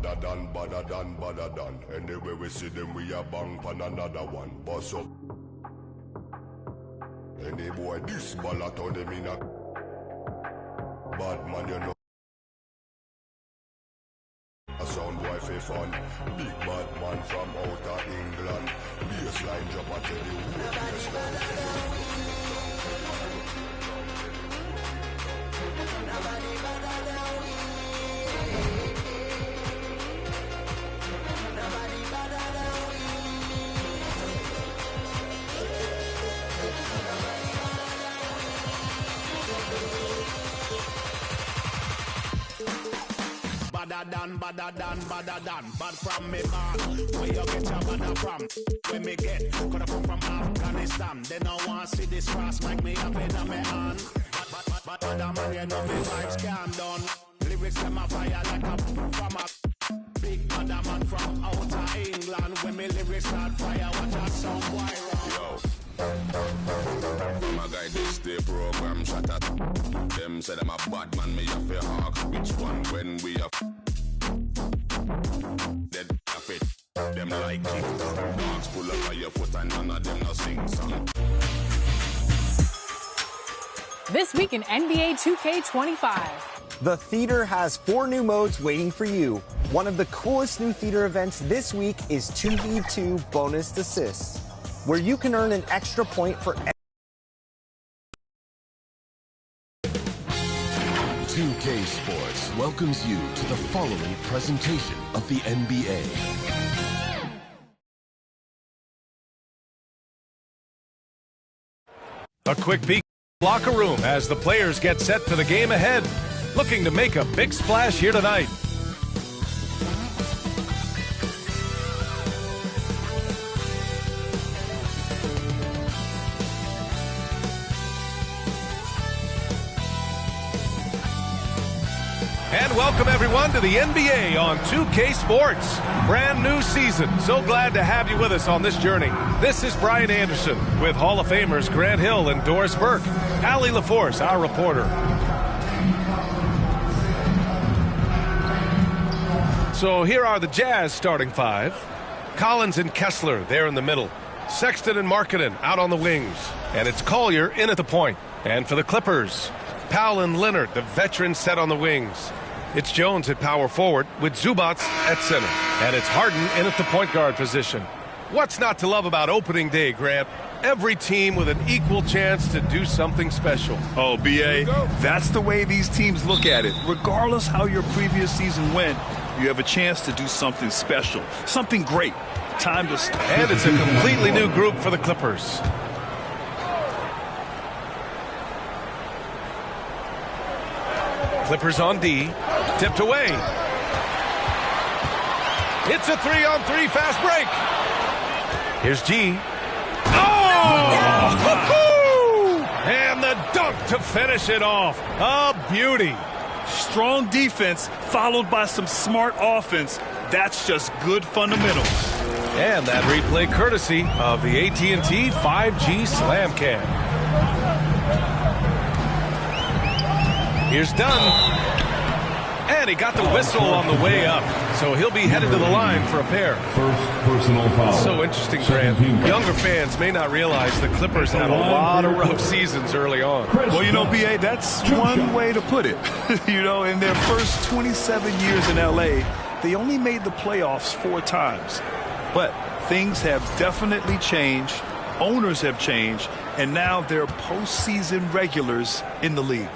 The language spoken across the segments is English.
badder than. Anyway we see them, we a bang pan another one. Boss up. Any boy this ballot on them in a bad man, you know. A sound boy for fun. Big bad man from outer England. Baseline drop, I tell you. Nobody better than we. Nobody better than we. Badder than, bad from me man. Where you get your badder from? Where me get? Coulda come from Afghanistan. They don't want see this cross like me have it on me hand. But other man, you know me vibes can't done. Lyrics them a fire like a from a big badder man from outer England. When me lyrics start fire, watch out some boy run. Yo. My guy this day program shut up. Them say them a bad man, me a fair hawk. Which one when we a dead a fit? Them like it. Marks pull up on your foot and none of them no sing song. This week in NBA 2K25. The theater has 4 new modes waiting for you. One of the coolest new theater events this week is 2v2 bonus assists, where you can earn an extra point for 2K Sports welcomes you to the following presentation of the NBA. A quick peek locker room as the players get set for the game ahead, looking to make a big splash here tonight. And welcome everyone to the NBA on 2K Sports. Brand new season. So glad to have you with us on this journey. This is Brian Anderson with Hall of Famers Grant Hill and Doris Burke. Allie LaForce, our reporter. So here are the Jazz starting 5. Collins and Kessler there in the middle. Sexton and Markkanen out on the wings. And it's Collier in at the point. And for the Clippers, Powell and Leonard, the veterans, set on the wings. It's Jones at power forward with Zubats at center. And it's Harden in at the point guard position. What's not to love about opening day, Grant? Every team with an equal chance to do something special. Oh, B.A., that's the way these teams look at it. Regardless how your previous season went, you have a chance to do something special, something great. Time to... And it's a completely new group for the Clippers. Clippers on D, tipped away. It's a 3-on-3 fast break. Here's G. Oh! And the dunk to finish it off. A beauty. Strong defense followed by some smart offense. That's just good fundamentals. And that replay courtesy of the AT&T 5G Slam Cam. Here's Dunn. And he got the whistle on the way up. So he'll be headed to the line for a pair. First personal foul. So interesting, Grant. Younger fans may not realize the Clippers had a lot of rough seasons early on. Well, you know, B.A., that's one way to put it. You know, in their first 27 years in L.A., they only made the playoffs 4 times. But things have definitely changed. Owners have changed. And now they're postseason regulars in the league.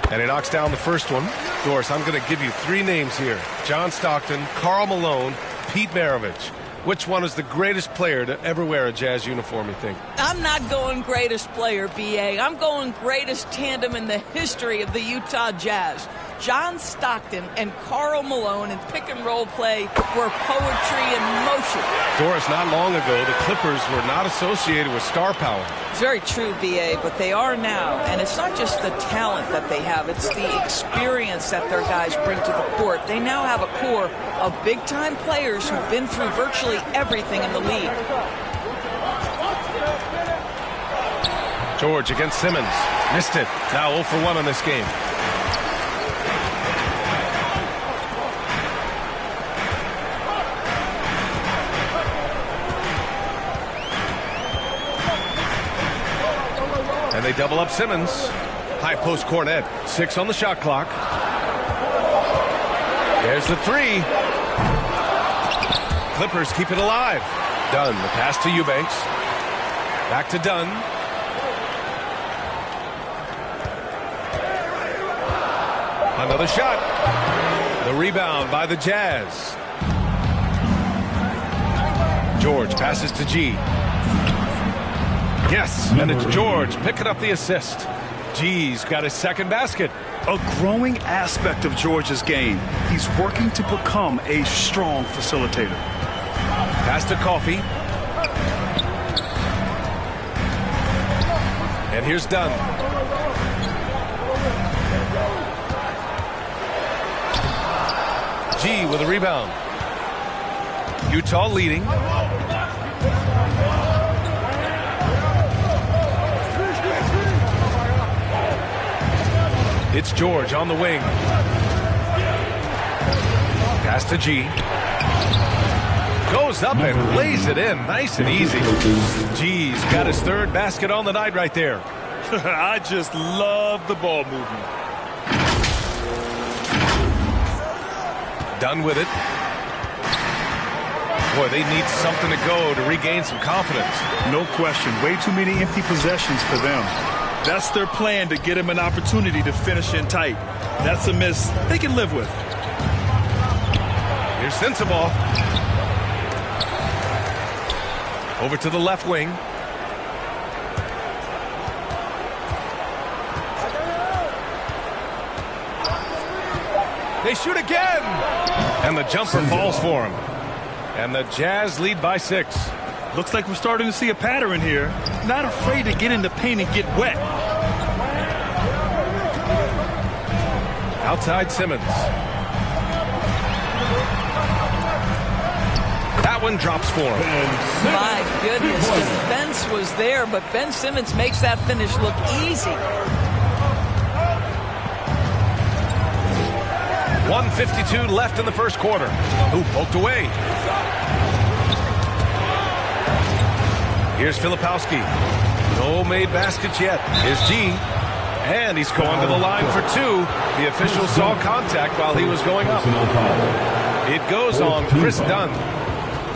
And he knocks down the first one. Doris, I'm going to give you 3 names here. John Stockton, Karl Malone, Pete Maravich. Which one is the greatest player to ever wear a Jazz uniform, you think? I'm not going greatest player, B.A. I'm going greatest tandem in the history of the Utah Jazz. John Stockton and Karl Malone in pick-and-roll play were poetry in motion. Doris, not long ago, the Clippers were not associated with star power. It's very true, B.A., but they are now. And it's not just the talent that they have. It's the experience that their guys bring to the court. They now have a core of big-time players who've been through virtually everything in the league. George against Simmons. Missed it. Now 0 for 1 in this game. they double up Simmons. High post Cornet. 6 on the shot clock. There's the three. Clippers keep it alive. Dunn, the pass to Eubanks. Back to Dunn. Another shot. The rebound by the Jazz. George passes to G. Yes, and it's George picking up the assist. G's got his second basket. A growing aspect of George's game. He's working to become a strong facilitator. Pass to Coffey. And here's Dunn. G with a rebound. Utah leading. It's George on the wing. Pass to G. Goes up and lays it in. Nice and easy. G's got his third basket on the night right there. I just love the ball movement. Done with it. Boy, they need something to go to regain some confidence. No question. Way too many empty possessions for them. That's their plan, to get him an opportunity to finish in tight. That's a miss they can live with. Here's Sensabaugh. Over to the left wing. They shoot again! And the jumper falls for him. And the Jazz lead by 6. Looks like we're starting to see a pattern here. Not afraid to get in the paint and get wet. Outside Simmons. That one drops for him. My goodness, defense was there, but Ben Simmons makes that finish look easy. 1:52 left in the first quarter. Ooh, poked away. Here's Filipowski. No made baskets yet. Here's G. And he's going to the line for 2. The official saw contact while he was going up. It goes on Chris Dunn.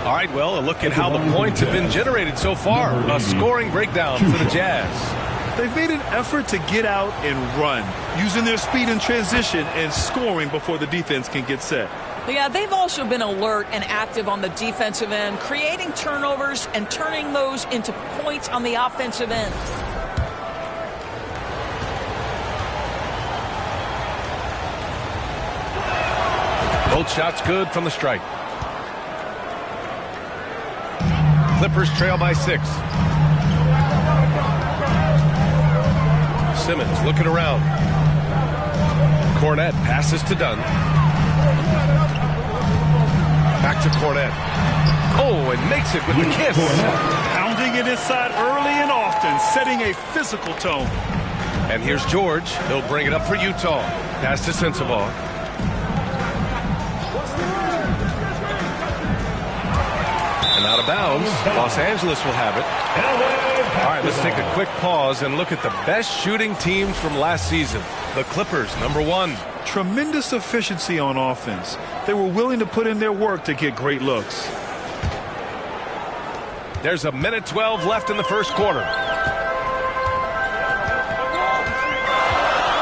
All right, well, a look at how the points have been generated so far. A scoring breakdown for the Jazz. They've made an effort to get out and run, using their speed in transition and scoring before the defense can get set. Yeah, they've also been alert and active on the defensive end, creating turnovers and turning those into points on the offensive end. Both shots good from the stripe. Clippers trail by 6. Simmons looking around. Cornet passes to Dunn. Back to Cornet. Oh, and makes it with the kiss. Pounding it inside early and often, setting a physical tone. And here's George. He'll bring it up for Utah. Pass to Sensabaugh. And out of bounds. Los Angeles will have it. All right, let's take a quick pause and look at the best shooting teams from last season. The Clippers, number 1. Tremendous efficiency on offense. They were willing to put in their work to get great looks. There's a minute 12 left in the first quarter.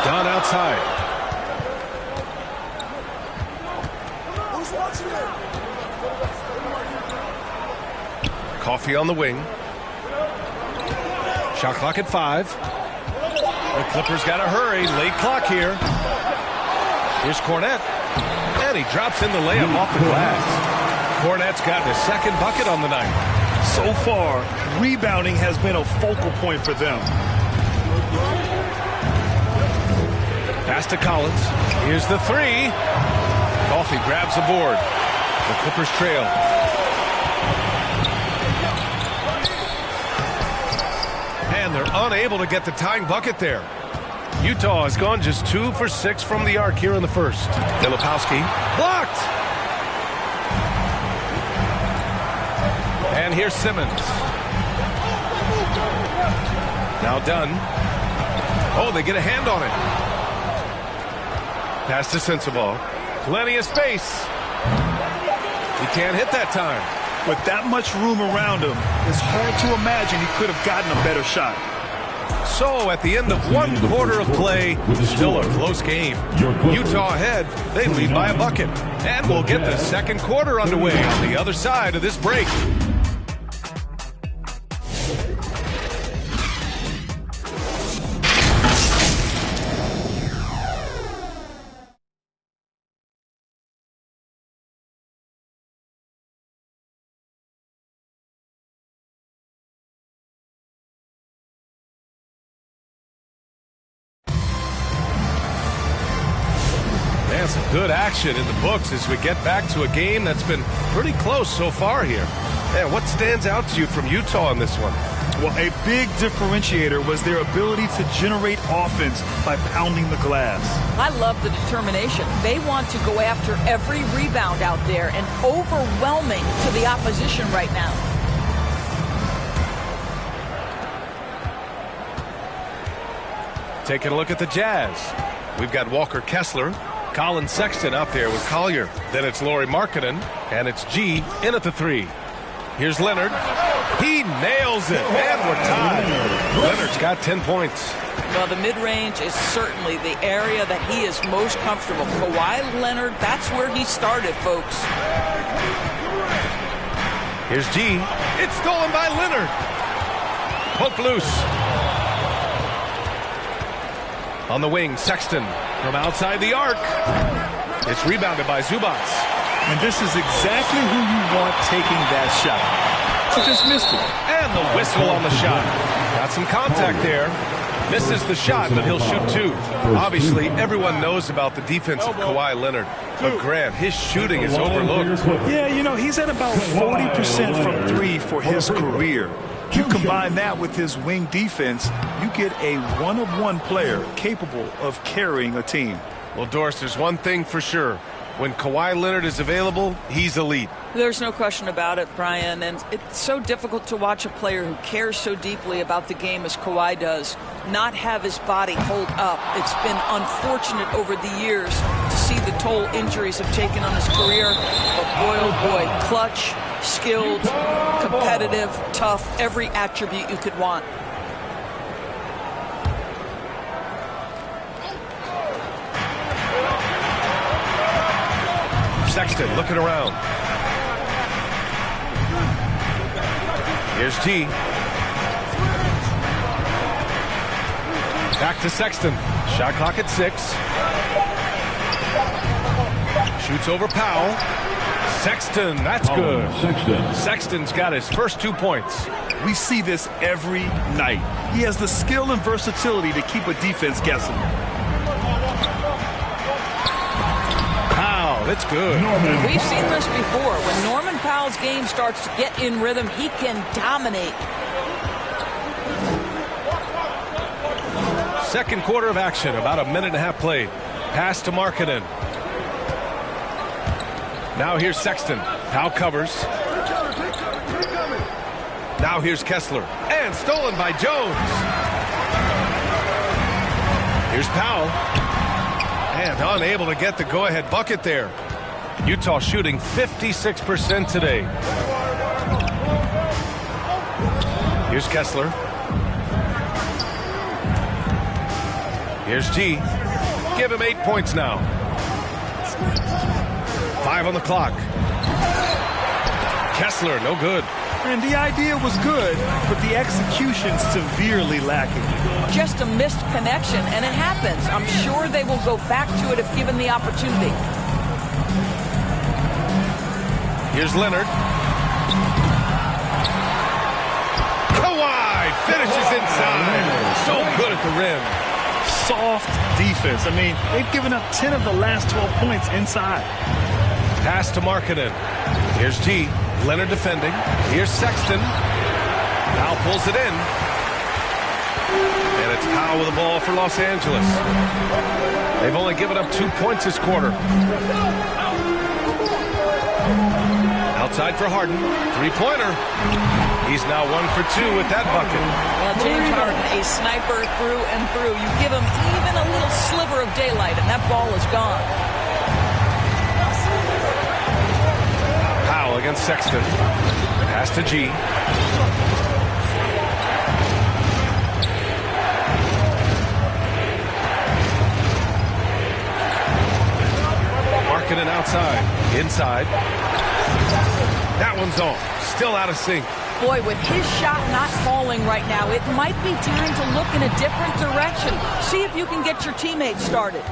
Dunn outside. Coffey on the wing. Shot clock at 5. The Clippers got to hurry. Late clock here. Here's Cornet. And he drops in the layup off the glass. Cornet's got his second bucket on the night. So far, rebounding has been a focal point for them. Pass to Collins. Here's the 3. Coffey grabs the board. The Clippers trail. And they're unable to get the tying bucket there. Utah has gone just 2 for 6 from the arc here in the first. Filipowski blocked. And here's Simmons. Now Dunn. Oh, they get a hand on it. Pass to Sensabaugh. Plenty of space. He can't hit that time. With that much room around him, it's hard to imagine he could have gotten a better shot. So at the end of one quarter of play, still a close game. Utah ahead, they lead by a bucket. And we'll get the second quarter underway on the other side of this break. Some good action in the books as we get back to a game that's been pretty close so far here. Man, what stands out to you from Utah in this one? Well, a big differentiator was their ability to generate offense by pounding the glass. I love the determination. They want to go after every rebound out there and overwhelming to the opposition right now. Taking a look at the Jazz. We've got Walker Kessler, Colin Sexton out there with Collier. Then it's Lauri Markkanen, and it's G in at the three. Here's Leonard. He nails it, and we're tied. Leonard's got 10 points. Well, the mid-range is certainly the area that he is most comfortable. Kawhi Leonard, that's where he started, folks. Here's G. It's stolen by Leonard. Poke loose. On the wing, Sexton from outside the arc. It's rebounded by Zubac. And this is exactly who you want taking that shot. He just missed it. And the whistle on the shot. Got some contact there. Misses the shot, but he'll shoot two. Obviously, everyone knows about the defense of Kawhi Leonard. But Grant, his shooting is overlooked. Yeah, you know, he's at about 40% from three for his career. You combine that with his wing defense, you get a one-of-one player capable of carrying a team. Well, Doris, there's one thing for sure. When Kawhi Leonard is available, he's elite. There's no question about it, Brian. And it's so difficult to watch a player who cares so deeply about the game as Kawhi does not have his body hold up. It's been unfortunate over the years to see the toll injuries have taken on his career. But boy, oh boy, clutch, skilled, competitive, tough, every attribute you could want. Sexton looking around. Here's G. Back to Sexton. Shot clock at 6. Shoots over Powell. Sexton, that's good. Sexton's got his first 2 points. We see this every night. He has the skill and versatility to keep a defense guessing. That's good. We've seen this before. When Norman Powell's game starts to get in rhythm, he can dominate. Second quarter of action, about a minute and a half played. Pass to Markkanen. Now here's Sexton. Powell covers. Now here's Kessler. And stolen by Jones. Here's Powell. And unable to get the go-ahead bucket there. Utah shooting 56% today. Here's Kessler. Here's G. Give him 8 points now. 5 on the clock. Kessler, no good. And the idea was good, but the execution severely lacking. Just a missed connection, and it happens. I'm sure they will go back to it if given the opportunity. Here's Leonard. Kawhi finishes inside. So good at the rim. Soft defense. I mean, they've given up 10 of the last 12 points inside. Pass to Markkanen. Here's G. Leonard defending. Here's Sexton. Powell pulls it in. And it's Powell with the ball for Los Angeles. They've only given up 2 points this quarter. Outside for Harden. Three-pointer. He's now 1 for 2 with that bucket. Well, James Harden, a sniper through and through. You give him even a little sliver of daylight, and that ball is gone. Powell against Sexton. Pass to G. Markkanen outside. Inside. That one's off. Still out of sync. Boy, with his shot not falling right now, it might be time to look in a different direction. See if you can get your teammates started.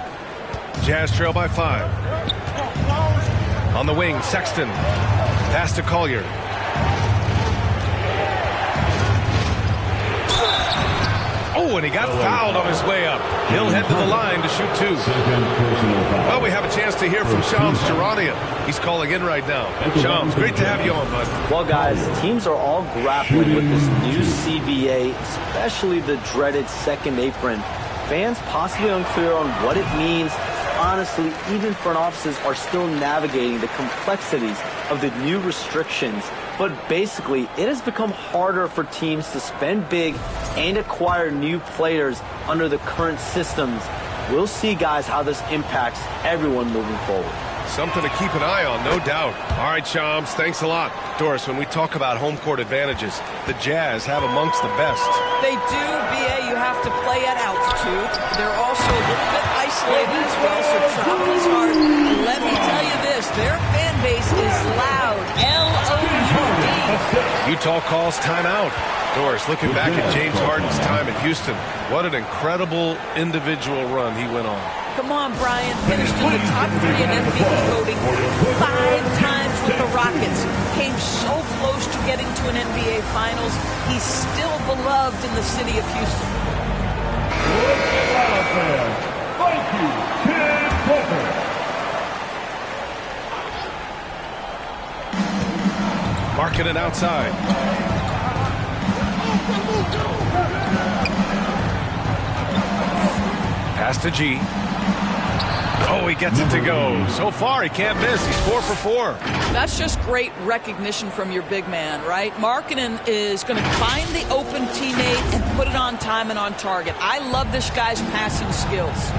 Jazz trail by 5. On the wing, Sexton. Pass to Collier. Oh, and he got fouled on his way up. He'll head to the line to shoot 2. Well, we have a chance to hear from Shams Charania. He's calling in right now. Shams, great to have you on, bud. Well, guys, teams are all grappling with this new CBA, especially the dreaded second apron. Fans possibly unclear on what it means. Honestly, even front offices are still navigating the complexities of the new restrictions. But basically, it has become harder for teams to spend big and acquire new players under the current systems. We'll see, guys, how this impacts everyone moving forward. Something to keep an eye on, no doubt. All right, Shams, thanks a lot. Doris, when we talk about home court advantages, the Jazz have amongst the best. They do, B.A. You have to play at altitude. They're also a little bit isolated as well, so travel is hard. Let me tell you this, their fan base is loud. L-O-U-D. Utah calls timeout. Doris, looking back at James Harden's time in Houston, what an incredible individual run he went on. Come on, Brian. Finished in the top 3 in MVP voting 5 times with the Rockets. Came so close to getting to an NBA Finals. He's still beloved in the city of Houston. Thank you, Ken Booker. Markkanen outside. Pass to G. Oh, he gets it to go. So far, he can't miss. He's 4 for 4. That's just great recognition from your big man, right? Markkanen is going to find the open teammate and put it on time and on target. I love this guy's passing skills.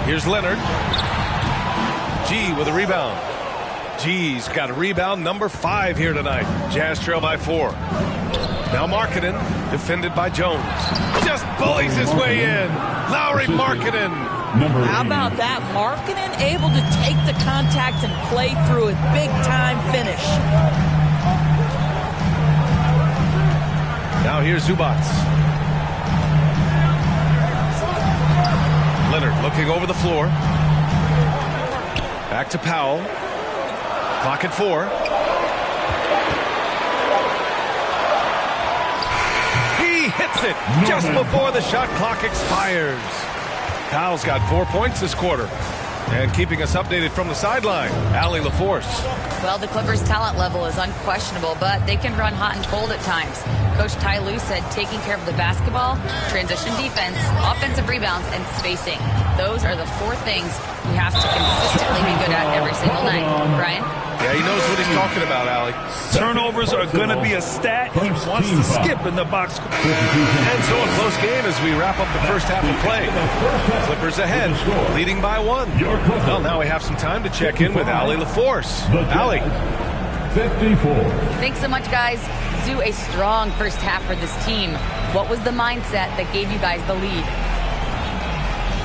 Here's Leonard. G with a rebound. G's got a rebound number 5 here tonight. Jazz trail by 4. Now Markkanen, defended by Jones. Just bullies his way in. Lowry Markkanen. How about that? Markkanen able to take the contact and play through it. Big time finish. Now here's Zubac. Leonard looking over the floor. Back to Powell. Clock at 4. He hits it just before the shot clock expires. Powell's got 4 points this quarter. And keeping us updated from the sideline, Allie LaForce. Well, the Clippers' talent level is unquestionable, but they can run hot and cold at times. Coach Ty Lue said taking care of the basketball, transition defense, offensive rebounds, and spacing. Those are the 4 things you have to consistently be good at every single night. Brian? Yeah, he knows what he's talking about, Allie. Turnovers are going to be a stat he wants to skip in the box. And so a close game as we wrap up the first half of play. Clippers ahead, leading by 1. Well, now we have some time to check in with Allie LaForce. Allie. 54. Thanks so much, guys. Zoo, a strong first half for this team. What was the mindset that gave you guys the lead?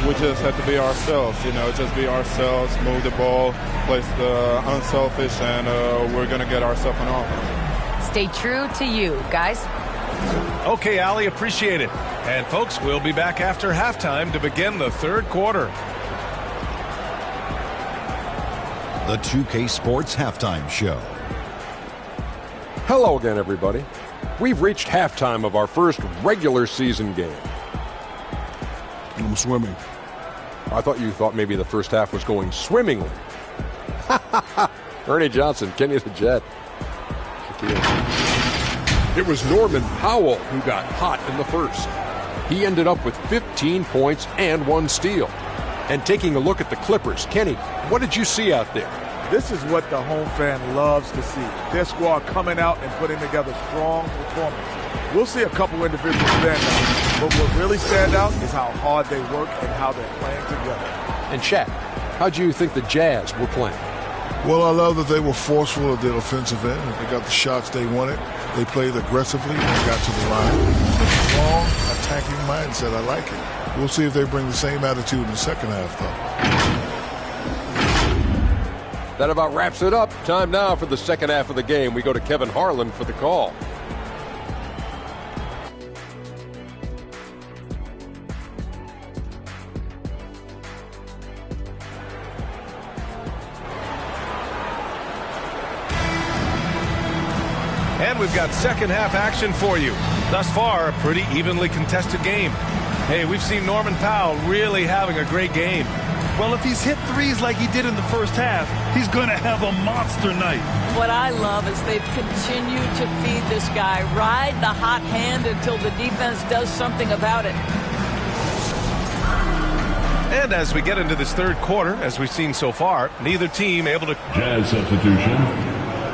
We just have to be ourselves, just be ourselves, move the ball, play the unselfish, and we're going to get ourselves an offense. Stay true to you, guys. Okay, Allie, appreciate it. And folks, we'll be back after halftime to begin the third quarter. The 2K Sports Halftime Show. Hello again, everybody. We've reached halftime of our first regular season game. I'm swimming. I thought you thought maybe the first half was going swimmingly. Ernie Johnson, Kenny the Jet. It was Norman Powell who got hot in the first. He ended up with 15 points and 1 steal. And taking a look at the Clippers, Kenny, what did you see out there? This is what the home fan loves to see. Their squad coming out and putting together strong performance. We'll see a couple individuals stand out, but what really stand out is how hard they work and how they're playing together. And Shaq, how do you think the Jazz were playing? Well, I love that they were forceful at their offensive end. They got the shots they wanted. They played aggressively and got to the line. A strong attacking mindset. I like it. We'll see if they bring the same attitude in the second half, though. That about wraps it up. Time now for the second half of the game. We go to Kevin Harlan for the call. And we've got second half action for you. Thus far, a pretty evenly contested game. Hey, we've seen Norman Powell really having a great game. Well, if he's hit threes like he did in the first half, he's going to have a monster night. What I love is they've continued to feed this guy, ride the hot hand until the defense does something about it. And as we get into this third quarter, as we've seen so far, neither team able to... Jazz substitution,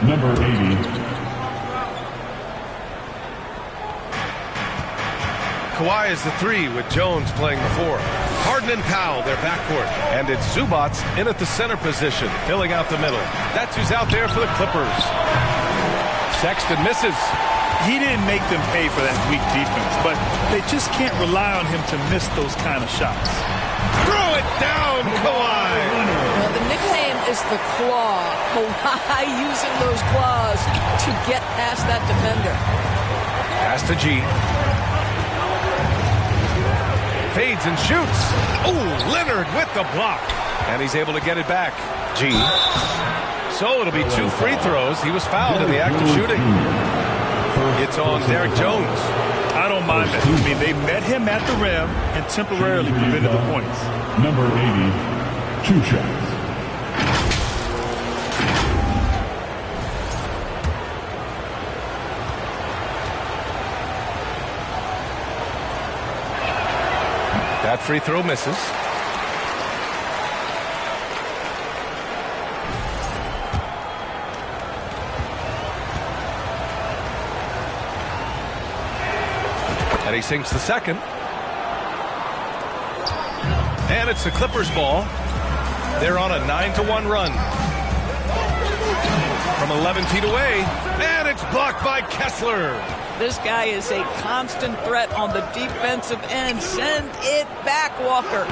number 80. Kawhi is the 3 with Jones playing the 4. Harden and Powell, their backcourt. And it's Zubac in at the center position, filling out the middle. That's who's out there for the Clippers. Sexton misses. He didn't make them pay for that weak defense, but they just can't rely on him to miss those kind of shots. Throw it down, Kawhi. Well, the nickname is the Claw. Kawhi using those claws to get past that defender. Pass to G. Fades and shoots. Oh, Leonard with the block. And he's able to get it back. G. So it'll be 2 free throws. He was fouled in the act of shooting. It's on Derek Jones. I don't mind that. I mean, they met him at the rim and temporarily prevented the points. Number 80, 2 shots. That free throw misses. And he sinks the second. And it's the Clippers ball. They're on a 9-1 run. From 11 feet away. And it's blocked by Kessler. This guy is a constant threat on the defensive end. Send it back, Walker.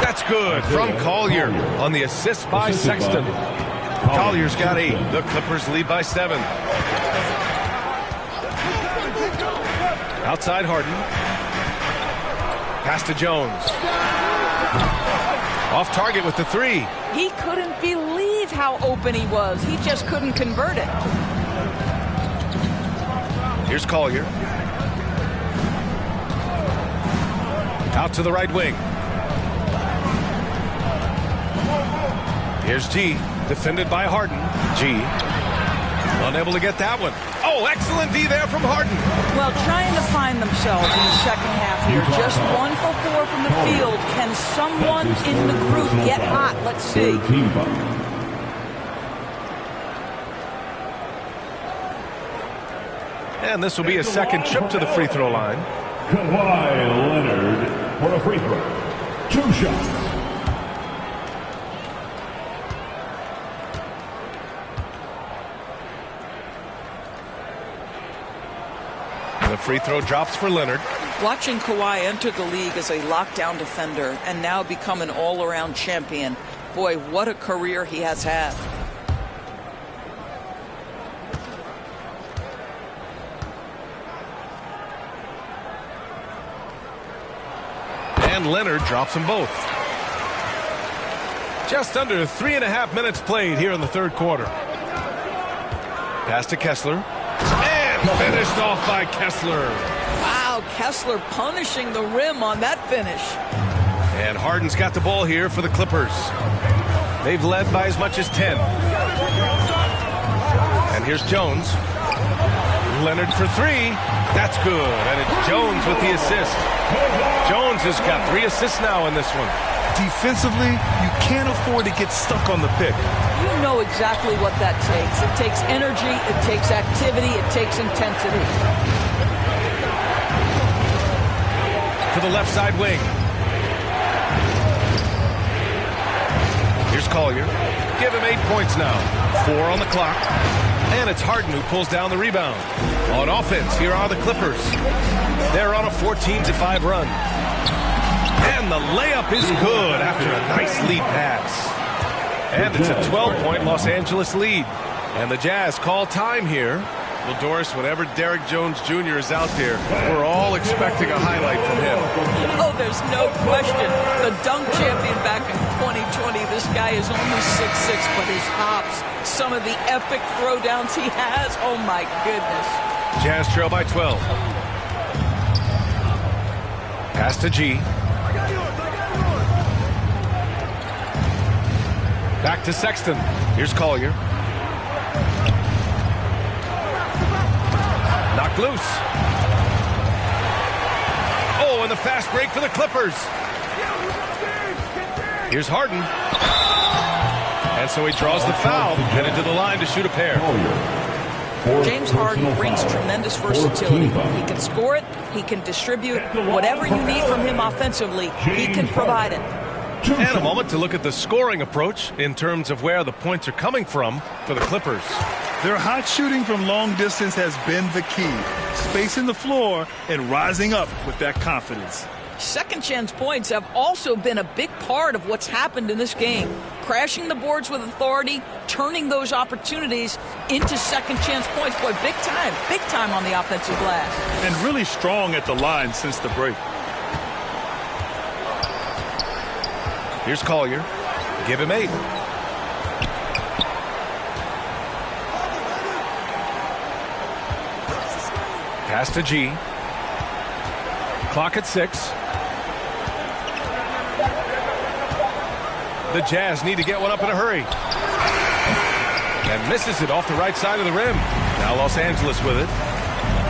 That's good from Collier on the assist by Sexton. Collier's got 8. The Clippers lead by 7. Outside Harden. Pass to Jones. Off target with the 3. He couldn't believe how open he was. He just couldn't convert it. Here's Collier. Out to the right wing. Here's G. Defended by Harden. G. Unable to get that one. Oh, excellent D there from Harden. Well, trying to find themselves in the second half here. Just 1 for 4 from the field. Can someone in the group get hot? Let's see. And this will be a second trip to the free throw line. Kawhi Leonard for a free throw. 2 shots. And the free throw drops for Leonard. Watching Kawhi enter the league as a lockdown defender and now become an all-around champion. Boy, what a career he has had. And Leonard drops them both. Just under 3.5 minutes played here in the third quarter. Pass to Kessler. And finished off by Kessler. Wow, Kessler punishing the rim on that finish. And Harden's got the ball here for the Clippers. They've led by as much as 10. And here's Jones. Leonard for 3. That's good. And it's Jones with the assist. Jones has got 3 assists now in this one. Defensively, you can't afford to get stuck on the pick. You know exactly what that takes. It takes energy, it takes activity, it takes intensity. To the left side wing. Here's Collier. Give him 8 points now. 4 on the clock. And it's Harden who pulls down the rebound. On offense, here are the Clippers. They're on a 14-5 run. And the layup is good after a nice lead pass. And it's a 12-point Los Angeles lead. And the Jazz call time here. Well, Doris, whenever Derrick Jones Jr. is out there, we're all expecting a highlight from him. Oh, there's no question. The dunk champion back in 2020, this guy is only 6'6", but his hops, some of the epic throwdowns he has, oh my goodness. Jazz trail by 12. Pass to G. Back to Sexton. Here's Collier. Knocked loose. Oh, and the fast break for the Clippers. Here's Harden. And so he draws the foul, headed to the line to shoot a pair. James Harden brings tremendous versatility. He can score it, he can distribute. Whatever you need from him offensively, he can provide it. And a moment to look at the scoring approach in terms of where the points are coming from for the Clippers. Their hot shooting from long distance has been the key. Spacing the floor and rising up with that confidence. Second chance points have also been a big part of what's happened in this game. Crashing the boards with authority, turning those opportunities into second chance points. Boy, big time on the offensive glass. And really strong at the line since the break. Here's Collier. Give him 8. Pass to G. Clock at 6. The Jazz need to get one up in a hurry. And misses it off the right side of the rim. Now Los Angeles with it.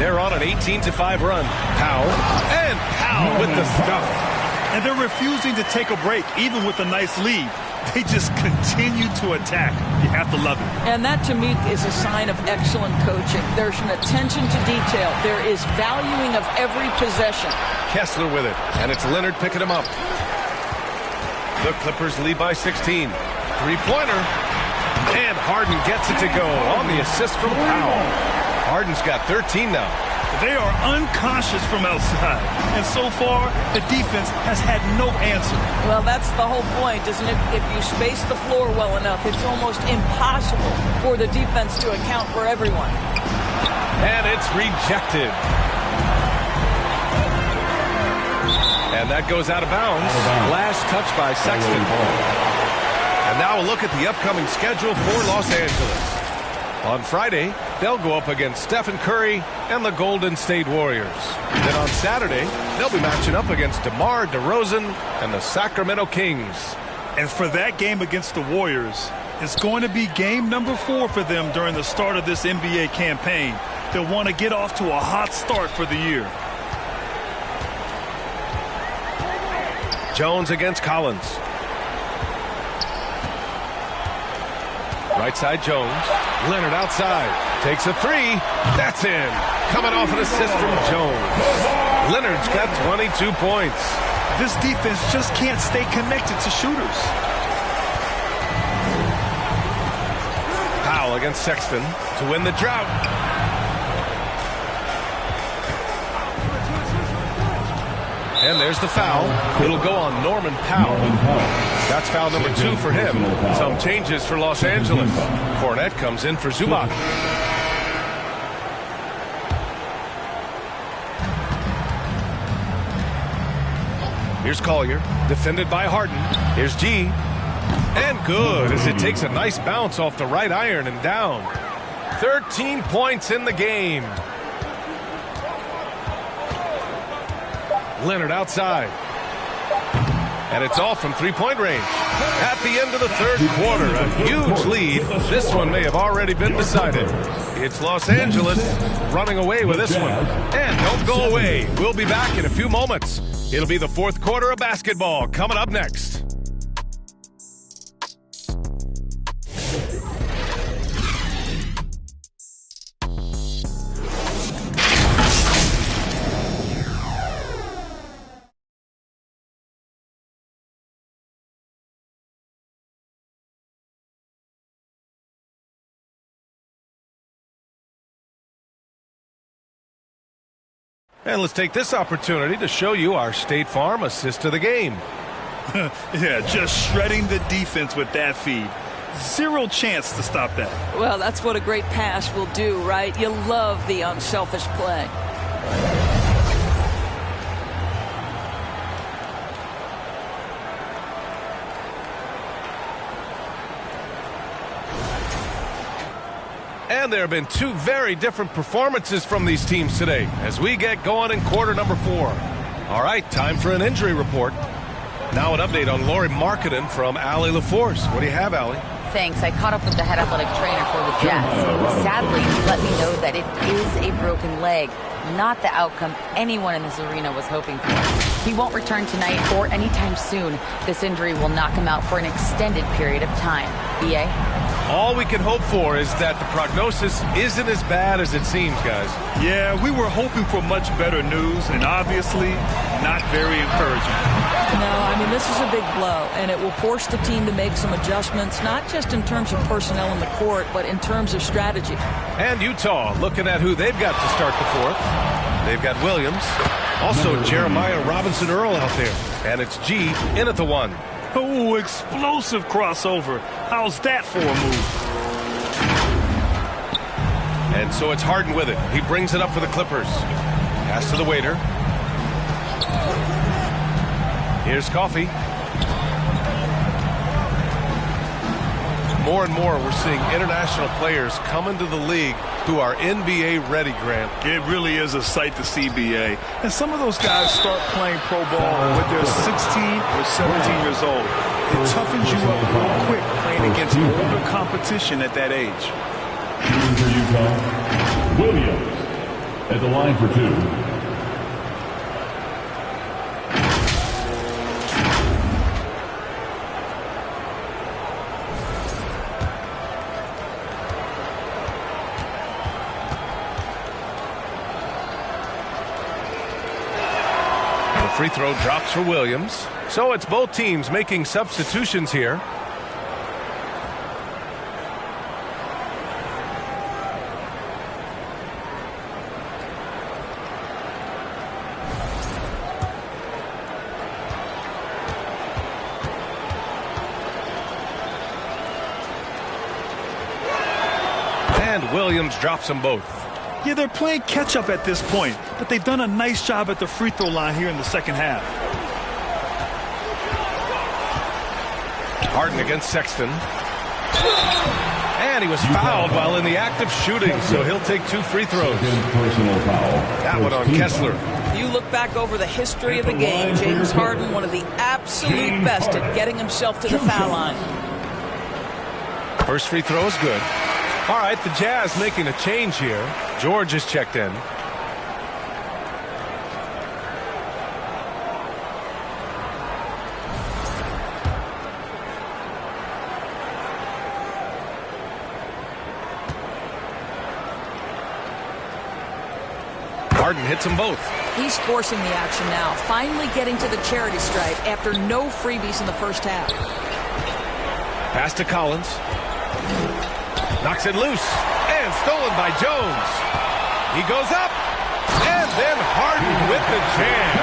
They're on an 18-5 run. Powell. And Powell with the stuff. And they're refusing to take a break, even with a nice lead. They just continue to attack. You have to love it. And that, to me, is a sign of excellent coaching. There's an attention to detail. There is valuing of every possession. Kessler with it, and it's Leonard picking him up. The Clippers lead by 16. Three-pointer. And Harden gets it to go on the assist from Powell. Harden's got 13 now. They are unconscious from outside. And so far, the defense has had no answer. Well, that's the whole point, isn't it? If you space the floor well enough, it's almost impossible for the defense to account for everyone. And it's rejected. And that goes out of bounds. Last touch by Sexton. And now a look at the upcoming schedule for Los Angeles. On Friday, they'll go up against Stephen Curry and the Golden State Warriors. Then on Saturday, they'll be matching up against DeMar DeRozan and the Sacramento Kings. And for that game against the Warriors, it's going to be game number 4 for them during the start of this NBA campaign. They'll want to get off to a hot start for the year. Jones against Collins. Right side Jones. Leonard outside. Takes a 3. That's in. Coming off an assist from Jones. Leonard's got 22 points. This defense just can't stay connected to shooters. Powell against Sexton to win the drought. And there's the foul. It'll go on Norman Powell. That's foul number 2 for him. Some changes for Los Angeles. Cornette comes in for Zubac. Here's Collier, defended by Harden. Here's G. And good, as it takes a nice bounce off the right iron and down. 13 points in the game. Leonard outside. And it's all from three-point range. At the end of the third quarter, a huge lead. This one may have already been decided. It's Los Angeles running away with this one. And don't go away. We'll be back in a few moments. It'll be the fourth quarter of basketball coming up next. And let's take this opportunity to show you our State Farm assist of the game. Yeah, just shredding the defense with that feed. Zero chance to stop that. Well, that's what a great pass will do, right? You love the unselfish play. And there have been two very different performances from these teams today as we get going in quarter number 4. All right, time for an injury report. Now an update on Lauri Markkanen from Allie LaForce. What do you have, Allie? Thanks. I caught up with the head athletic trainer for the Jets. Sadly, he let me know that it is a broken leg, not the outcome anyone in this arena was hoping for. He won't return tonight or anytime soon. This injury will knock him out for an extended period of time. BA? All we can hope for is that the prognosis isn't as bad as it seems, guys. Yeah, we were hoping for much better news, and obviously not very encouraging. No, I mean, this is a big blow, and it will force the team to make some adjustments, not just in terms of personnel in the court, but in terms of strategy. And Utah looking at who they've got to start the 4th. They've got Williams, also Jeremiah Robinson-Earl out there, and it's G in at the 1. Oh, explosive crossover. How's that for a move? And so it's Harden with it. He brings it up for the Clippers. Pass to the waiter. Here's Coffey. More and more we're seeing international players come into the league who are NBA ready, Grant. It really is a sight to see, BA. And some of those guys start playing pro ball when they're 16 or 17 years old. It toughens you up real quick playing against older competition at that age. Shooting for Utah, Williams at the line for 2. Free throw drops for Williams. So it's both teams making substitutions here. And Williams drops them both. Yeah, they're playing catch-up at this point, but they've done a nice job at the free throw line here in the second half. Harden against Sexton. And he was fouled while in the act of shooting, so he'll take 2 free throws. Personal foul. That one on Kessler. You look back over the history of the game, James Harden, one of the absolute best at getting himself to the foul line. First free throw is good. All right, the Jazz making a change here. George is checked in. Harden hits them both. He's forcing the action now, finally getting to the charity stripe after no freebies in the first half. Pass to Collins. Knocks it loose. And stolen by Jones. He goes up. And then Harden with the jam.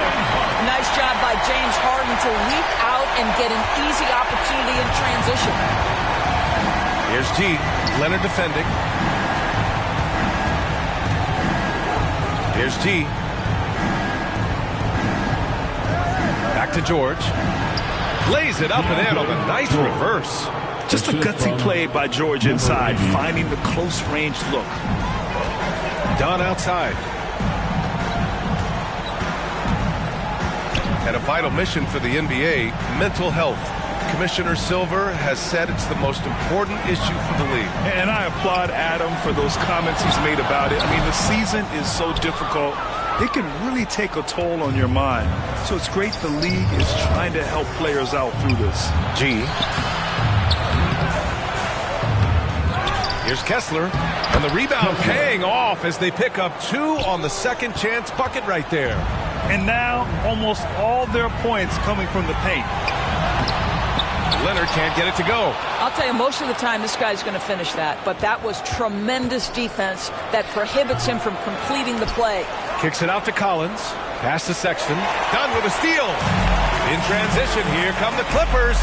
Nice job by James Harden to leap out and get an easy opportunity in transition. Here's G. Leonard defending. Here's G. Back to George. Lays it up and in on the nice reverse. Just a gutsy play by George inside, finding the close-range look. Dunn outside. And a vital mission for the NBA, mental health. Commissioner Silver has said it's the most important issue for the league. And I applaud Adam for those comments he's made about it. I mean, the season is so difficult. It can really take a toll on your mind. So it's great the league is trying to help players out through this. G. Here's Kessler, and the rebound paying off as they pick up 2 on the second chance bucket right there. And now almost all their points coming from the paint. Leonard can't get it to go. I'll tell you, most of the time this guy's going to finish that, but that was tremendous defense that prohibits him from completing the play. Kicks it out to Collins. Pass to Sexton. Done with a steal. In transition, here come the Clippers.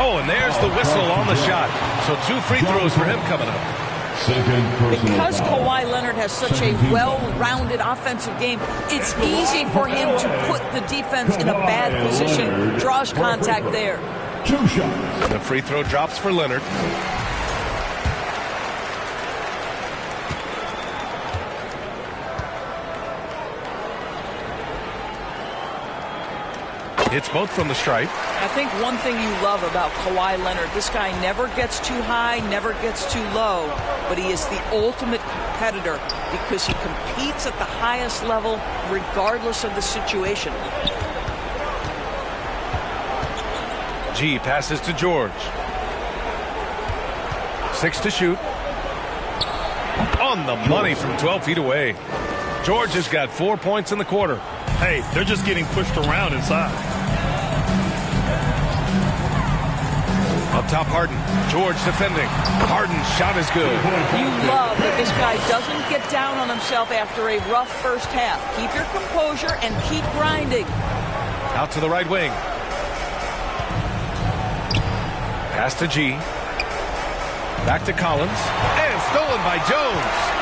Oh, and there's the whistle on the shot. So 2 free throws for him coming up. Because Kawhi Leonard has such a well-rounded offensive game, it's easy for him to put the defense in a bad position. Draws contact there. 2 shots. The free throw drops for Leonard. Hits both from the stripe. I think one thing you love about Kawhi Leonard, this guy never gets too high, never gets too low, but he is the ultimate competitor because he competes at the highest level regardless of the situation. G passes to George. 6 to shoot. On the money from 12 feet away. George has got 4 points in the quarter. Hey, they're just getting pushed around inside. Up top, Harden. George defending. Harden's shot is good. You love that this guy doesn't get down on himself after a rough first half. Keep your composure and keep grinding. Out to the right wing. Pass to G. Back to Collins. And stolen by Jones.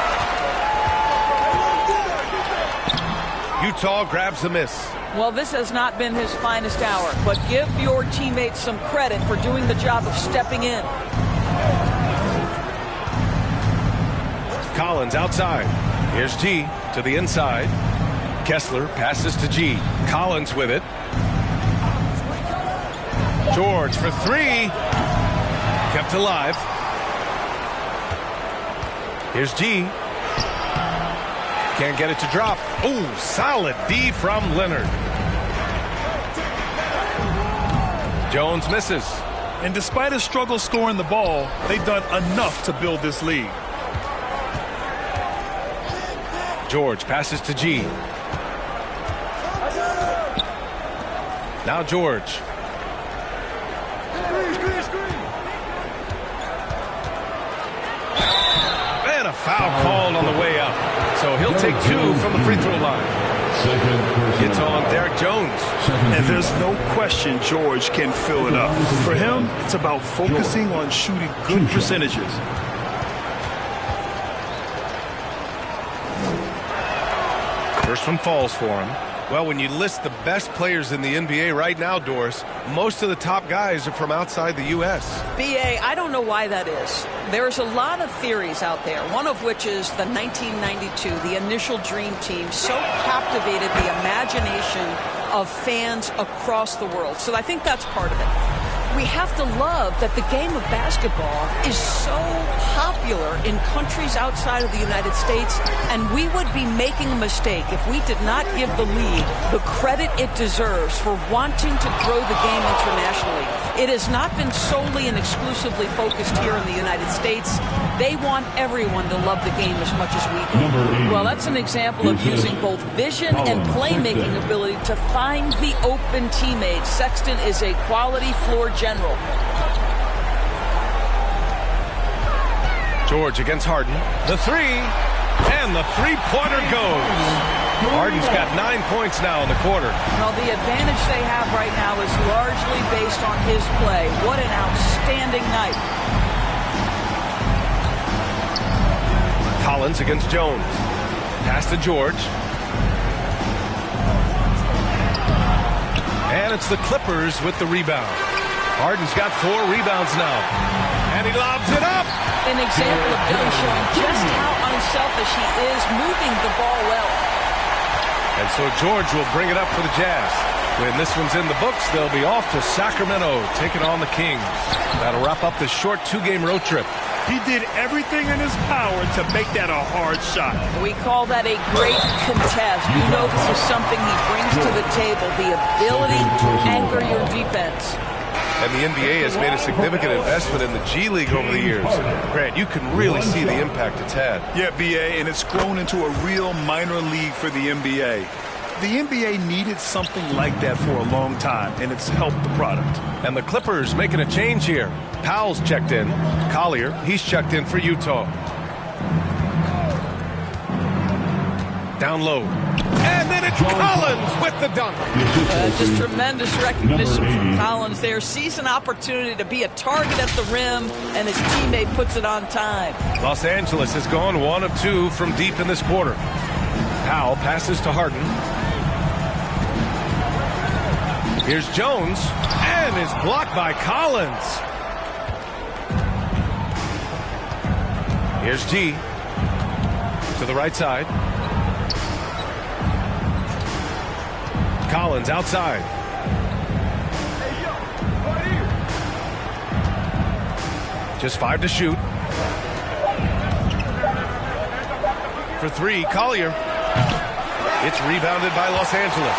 Utah grabs the miss. Well, this has not been his finest hour, but give your teammates some credit for doing the job of stepping in. Collins outside. Here's G to the inside. Kessler passes to G. Collins with it. George for 3. Kept alive. Here's G. Can't get it to drop. Ooh, solid D from Leonard. Jones misses. And despite a struggle scoring the ball, they've done enough to build this lead. George passes to G. Now George. And a foul called on the way up. So he'll take 2 from the free throw line. It's on Derek Jones. And there's no question George can fill it up. For him, it's about focusing on shooting good percentages. First one falls for him. Well, when you list the best players in the NBA right now, Doris, most of the top guys are from outside the U.S. BA, I don't know why that is. There's a lot of theories out there, one of which is the 1992, the initial Dream Team, so captivated the imagination of fans across the world. So I think that's part of it. We have to love that the game of basketball is so popular in countries outside of the United States, and we would be making a mistake if we did not give the league the credit it deserves for wanting to grow the game internationally. It has not been solely and exclusively focused here in the United States. They want everyone to love the game as much as we do. Well, that's an example of using both vision and playmaking ability to find the open teammates. Sexton is a quality floor general. George against Harden. The 3. And the three-pointer goes. Harden's got 9 points now in the quarter. Well, the advantage they have right now is largely based on his play. What an outstanding night. Collins against Jones. Pass to George. And it's the Clippers with the rebound. Harden's got 4 rebounds now. And he lobs it up. An example of Dunn showing just how unselfish he is, moving the ball well. And so George will bring it up for the Jazz. When this one's in the books, they'll be off to Sacramento, taking on the Kings. That'll wrap up the short 2-game road trip. He did everything in his power to make that a hard shot. We call that a great contest. You know this is something he brings to the table, the ability to anchor your defense. And the NBA has made a significant investment in the G League over the years. Grant, you can really see the impact it's had. Yeah, BA, and it's grown into a real minor league for the NBA. The NBA needed something like that for a long time, and it's helped the product. And the Clippers making a change here. Powell's checked in. Collier, he's checked in for Utah. Down low. And then it's Collins with the dunk. Just tremendous recognition from Collins there. Sees an opportunity to be a target at the rim, and his teammate puts it on time. Los Angeles has gone 1 of 2 from deep in this quarter. Powell passes to Harden. Here's Jones, and is blocked by Collins. Here's G to the right side. Collins outside. Just 5 to shoot. For 3, Collier. It's rebounded by Los Angeles.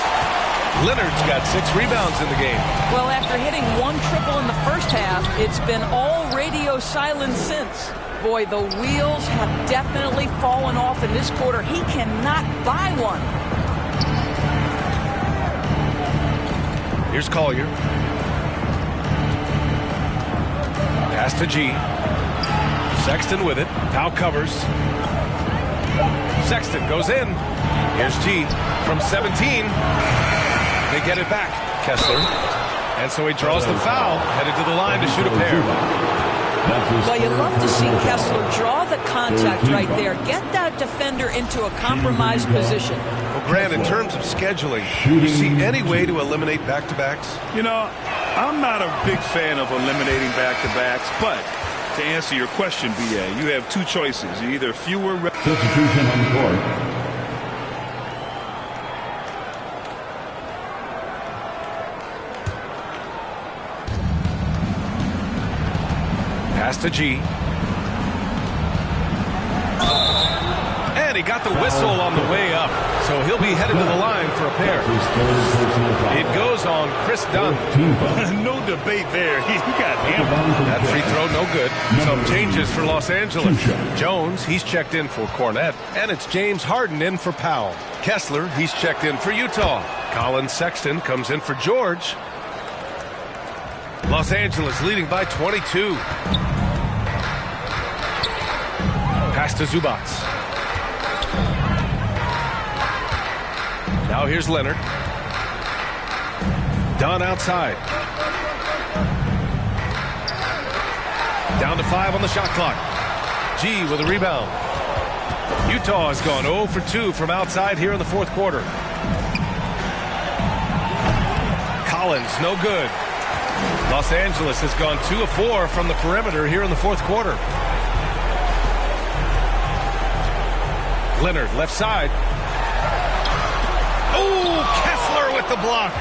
Leonard's got 6 rebounds in the game. Well, after hitting 1 triple in the first half, it's been all radio silence since. Boy, the wheels have definitely fallen off in this quarter. He cannot buy one. Here's Collier. Pass to G. Sexton with it. Powell covers. Sexton goes in. Here's G from 17. They get it back. Kessler. And so he draws the foul, headed to the line to shoot a pair. Well, you love to see Kessler draw the contact right there. Get that defender into a compromised position. Well, Grant, in terms of scheduling, do you see any way to eliminate back-to-backs? You know, I'm not a big fan of eliminating back-to-backs, but to answer your question, B.A., you have 2 choices. Either fewer... Substitution on the court. Pass to G. And he got the whistle on the way up, so he'll be headed to the line for a pair. It goes on Chris Dunn. No debate there. He got hammered. That free throw, no good. Some changes for Los Angeles. Jones, he's checked in for Cornette. And it's James Harden in for Powell. Kessler, he's checked in for Utah. Colin Sexton comes in for George. Los Angeles leading by 22. Pass to Zubats. Now here's Leonard. Dunn outside. Down to 5 on the shot clock. G with a rebound. Utah has gone 0 for 2 from outside here in the fourth quarter. Collins, no good. Los Angeles has gone 2 of 4 from the perimeter here in the fourth quarter. Leonard, left side. Oh, Kessler with the block.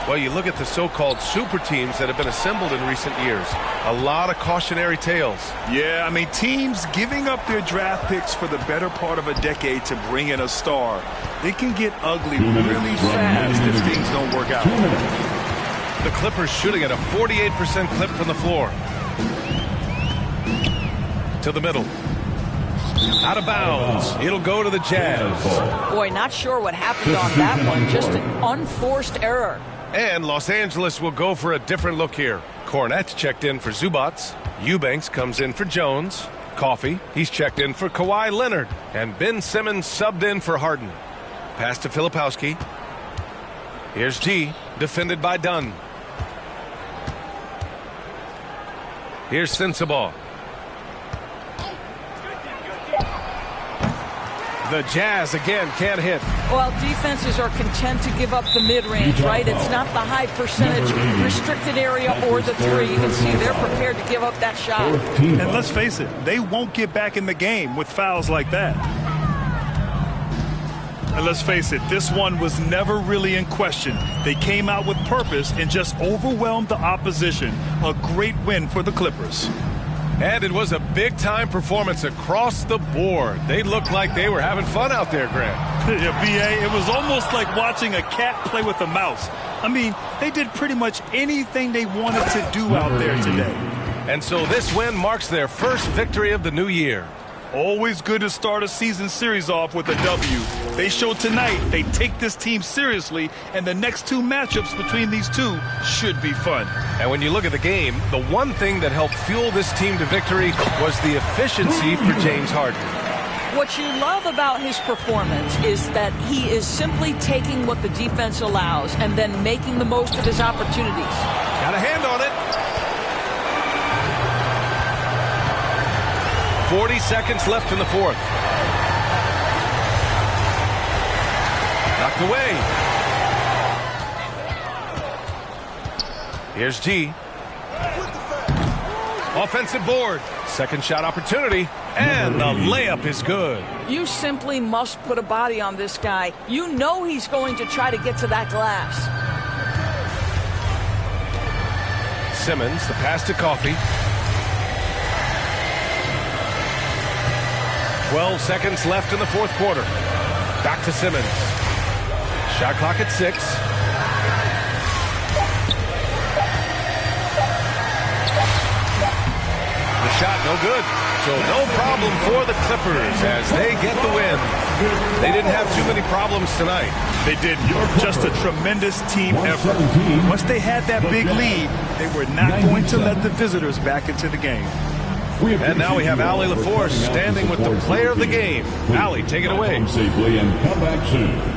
Well, you look at the so-called super teams that have been assembled in recent years. A lot of cautionary tales. Yeah, I mean, teams giving up their draft picks for the better part of a decade to bring in a star. It can get ugly really fast if things don't work out. The Clippers shooting at a 48% clip from the floor. To the middle. Out of bounds. It'll go to the Jazz. Boy, not sure what happened on that one. Just an unforced error. And Los Angeles will go for a different look here. Cornette checked in for Zubats. Eubanks comes in for Jones. Coffey, he's checked in for Kawhi Leonard. And Ben Simmons subbed in for Harden. Pass to Filipowski. Here's G, defended by Dunn. Here's Sensabaugh. The Jazz again can't hit. Well, defenses are content to give up the mid-range, right? It's not the high percentage restricted area or the 3. You can see they're prepared to give up that shot. And let's face it, they won't get back in the game with fouls like that. And let's face it, this one was never really in question. They came out with purpose and just overwhelmed the opposition. A great win for the Clippers. And it was a big-time performance across the board. They looked like they were having fun out there, Grant. Yeah, B.A., it was almost like watching a cat play with a mouse. I mean, they did pretty much anything they wanted to do out there today. And so this win marks their first victory of the new year. Always good to start a season series off with a W. They showed tonight they take this team seriously, and the next two matchups between these two should be fun. And when you look at the game, the one thing that helped fuel this team to victory was the efficiency for James Harden. What you love about his performance is that he is simply taking what the defense allows and then making the most of his opportunities. Got a hand on it. 40 seconds left in the fourth. Knocked away. Here's G. Offensive board. Second shot opportunity. And the layup is good. You simply must put a body on this guy. You know he's going to try to get to that glass. Simmons, the pass to Coffey. 12 seconds left in the fourth quarter. Back to Simmons. Shot clock at 6. The shot no good. So no problem for the Clippers as they get the win. They didn't have too many problems tonight. They did just a tremendous team effort. Once they had that big lead, they were not going to let the visitors back into the game. And now we have Allie LaForce standing with the player of the game. Allie, take it away.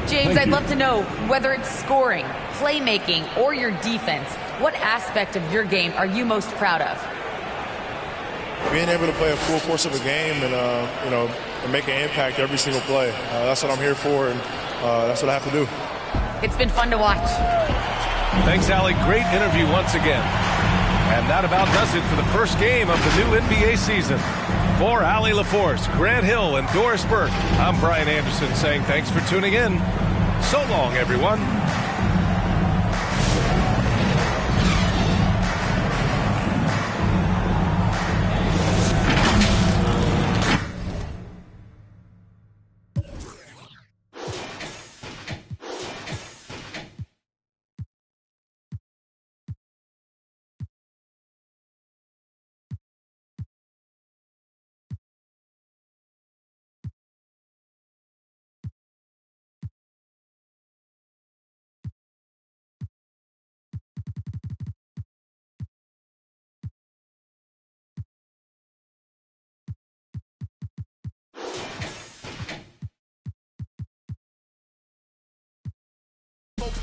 James, I'd love to know whether it's scoring, playmaking, or your defense. What aspect of your game are you most proud of? Being able to play a full course of a game and, and make an impact every single play. That's what I'm here for, and that's what I have to do. It's been fun to watch. Thanks, Allie. Great interview once again. And that about does it for the first game of the new NBA season. For Allie LaForce, Grant Hill, and Doris Burke, I'm Brian Anderson saying thanks for tuning in. So long, everyone.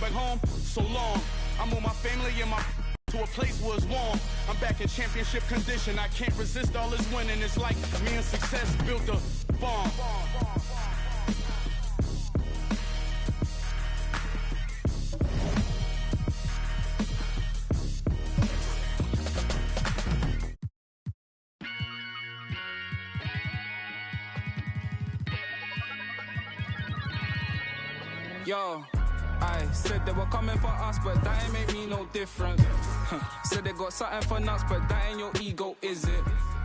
Back home so long, I'm on my family and my to a place where it's warm. I'm back in championship condition. I can't resist all this winning. It's like me and success built a bomb. Yo, I said they were coming for us, but that ain't make me no different. Said they got something for nuts, but that ain't your ego, is it?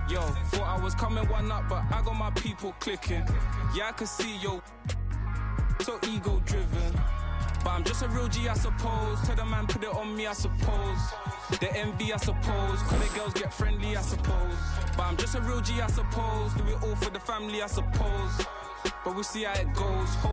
Yo, thought I was coming one up, but I got my people clicking. Yeah, I can see yo, so ego driven. But I'm just a real G, I suppose. Tell the man put it on me, I suppose. The envy, I suppose. Call the girls get friendly, I suppose. But I'm just a real G, I suppose. Do it all for the family, I suppose. But we'll see how it goes.